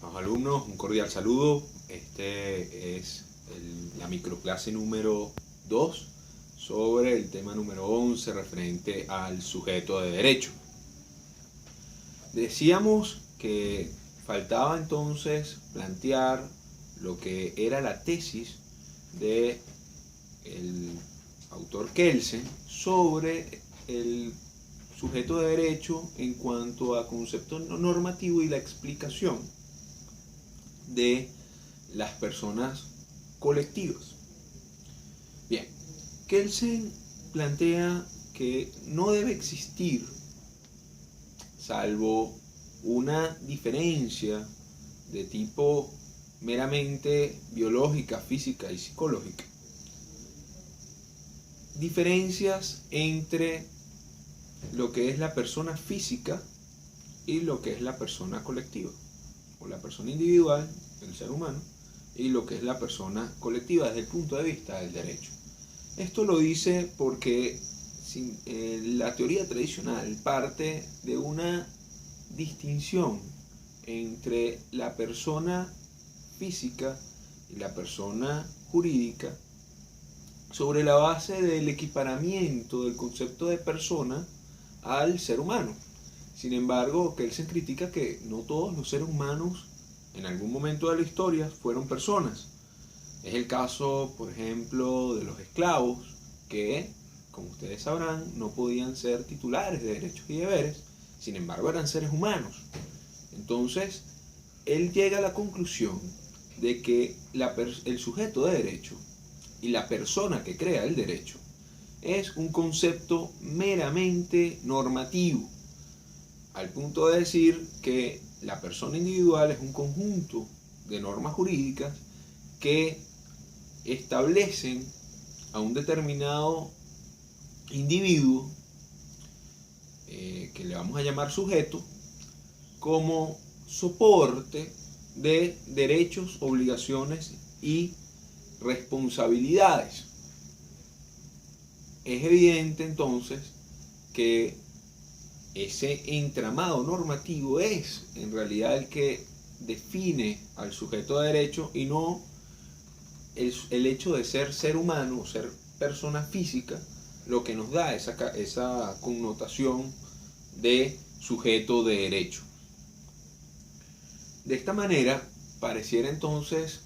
Los alumnos, un cordial saludo. Este es la microclase número 2 sobre el tema número 11 referente al sujeto de derecho. Decíamos que faltaba entonces plantear lo que era la tesis de el autor Kelsen sobre el sujeto de derecho en cuanto a concepto normativo y la explicación de las personas colectivas. Bien, Kelsen plantea que no debe existir, salvo una diferencia de tipo meramente biológica, física y psicológica, diferencias entre lo que es la persona física y lo que es la persona colectiva, o la persona individual, el ser humano, y lo que es la persona colectiva desde el punto de vista del derecho. Esto lo dice porque la teoría tradicional parte de una distinción entre la persona física y la persona jurídica sobre la base del equiparamiento del concepto de persona al ser humano. Sin embargo, Kelsen critica que no todos los seres humanos en algún momento de la historia fueron personas. Es el caso, por ejemplo, de los esclavos, que, como ustedes sabrán, no podían ser titulares de derechos y deberes, sin embargo eran seres humanos. Entonces, él llega a la conclusión de que el sujeto de derecho y la persona que crea el derecho es un concepto meramente normativo, al punto de decir que la persona individual es un conjunto de normas jurídicas que establecen a un determinado individuo, que le vamos a llamar sujeto, como soporte de derechos, obligaciones y responsabilidades. Es evidente entonces que ese entramado normativo es en realidad el que define al sujeto de derecho y no el hecho de ser humano o ser persona física lo que nos da esa connotación de sujeto de derecho. De esta manera pareciera entonces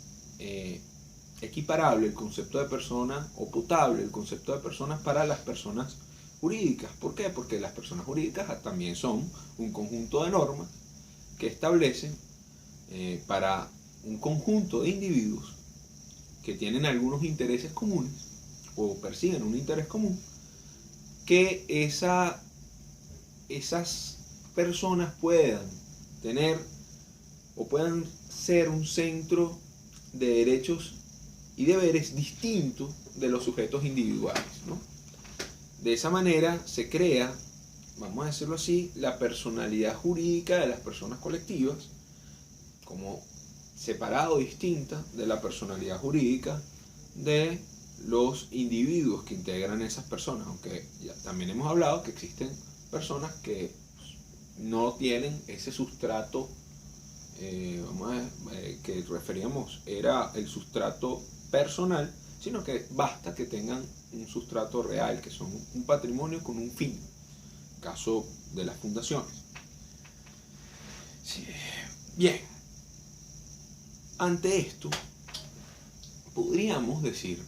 equiparable el concepto de persona o potable el concepto de personas para las personas jurídicas. ¿Por qué? Porque las personas jurídicas también son un conjunto de normas que establecen para un conjunto de individuos que tienen algunos intereses comunes o persiguen un interés común, que esas personas puedan tener o puedan ser un centro de derechos y deberes distinto de los sujetos individuales, ¿no? De esa manera se crea, vamos a decirlo así, la personalidad jurídica de las personas colectivas como separado, distinta de la personalidad jurídica de los individuos que integran esas personas, aunque ya también hemos hablado que existen personas que no tienen ese sustrato, que referíamos era el sustrato personal, sino que basta que tengan un sustrato real, que son un patrimonio con un fin, caso de las fundaciones. Sí. Bien, ante esto podríamos decir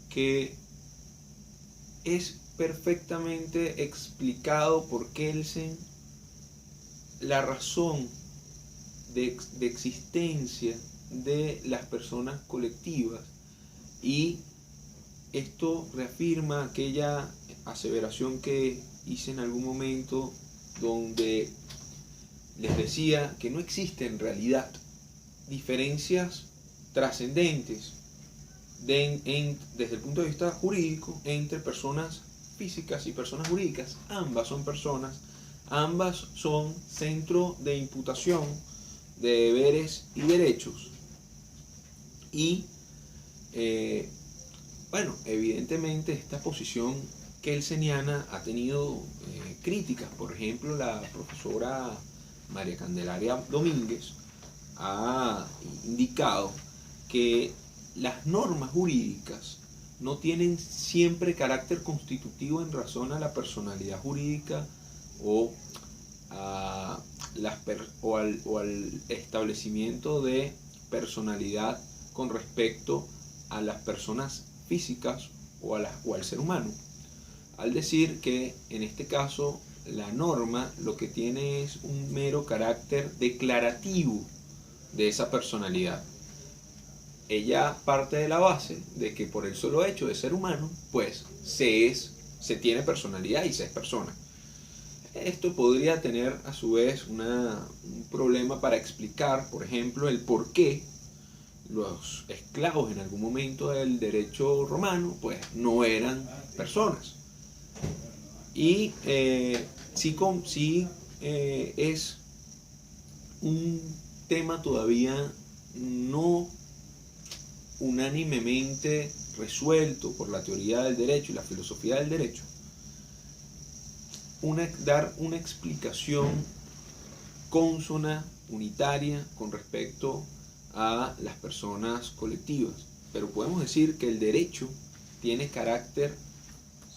que es perfectamente explicado por Kelsen la razón de existencia de las personas colectivas, y esto reafirma aquella aseveración que hice en algún momento donde les decía que no existe en realidad diferencias trascendentes desde el punto de vista jurídico entre personas físicas y personas jurídicas. Ambas son personas, ambas son centro de imputación de deberes y derechos, y evidentemente esta posición kelseniana ha tenido críticas. Por ejemplo, la profesora María Candelaria Domínguez ha indicado que las normas jurídicas no tienen siempre carácter constitutivo en razón a la personalidad jurídica o, al establecimiento de personalidad con respecto a las personas físicas o al ser humano. Al decir que en este caso la norma lo que tiene es un mero carácter declarativo de esa personalidad. Ella parte de la base de que por el solo hecho de ser humano, pues se tiene personalidad y se es persona. Esto podría tener a su vez un problema para explicar, por ejemplo, el por qué los esclavos en algún momento del derecho romano pues no eran personas. Y sí es un tema todavía no unánimemente resuelto por la teoría del derecho y la filosofía del derecho, dar una explicación consona, unitaria, con respecto a las personas colectivas. Pero podemos decir que el derecho tiene carácter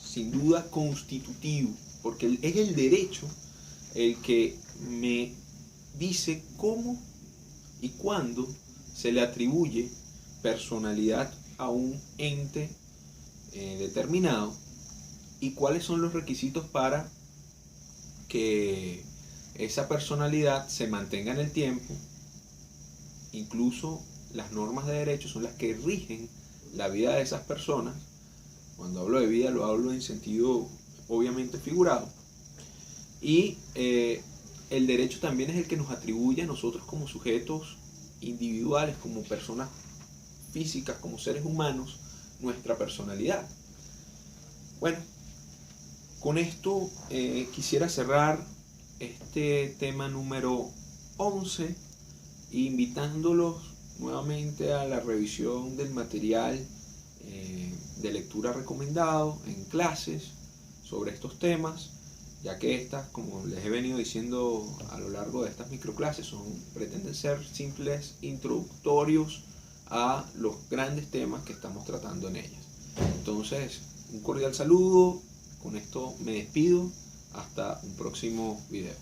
sin duda constitutivo, porque es el derecho el que me dice cómo y cuándo se le atribuye personalidad a un ente determinado y cuáles son los requisitos para que esa personalidad se mantenga en el tiempo. Incluso las normas de derecho son las que rigen la vida de esas personas. Cuando hablo de vida lo hablo en sentido obviamente figurado. Y el derecho también es el que nos atribuye a nosotros como sujetos individuales, como personas físicas, como seres humanos, nuestra personalidad. Bueno, con esto quisiera cerrar este tema número 11, invitándolos nuevamente a la revisión del material de lectura recomendado en clases sobre estos temas, ya que estas, como les he venido diciendo a lo largo de estas microclases, pretenden ser simples introductorios a los grandes temas que estamos tratando en ellas. Entonces, un cordial saludo, con esto me despido, hasta un próximo video.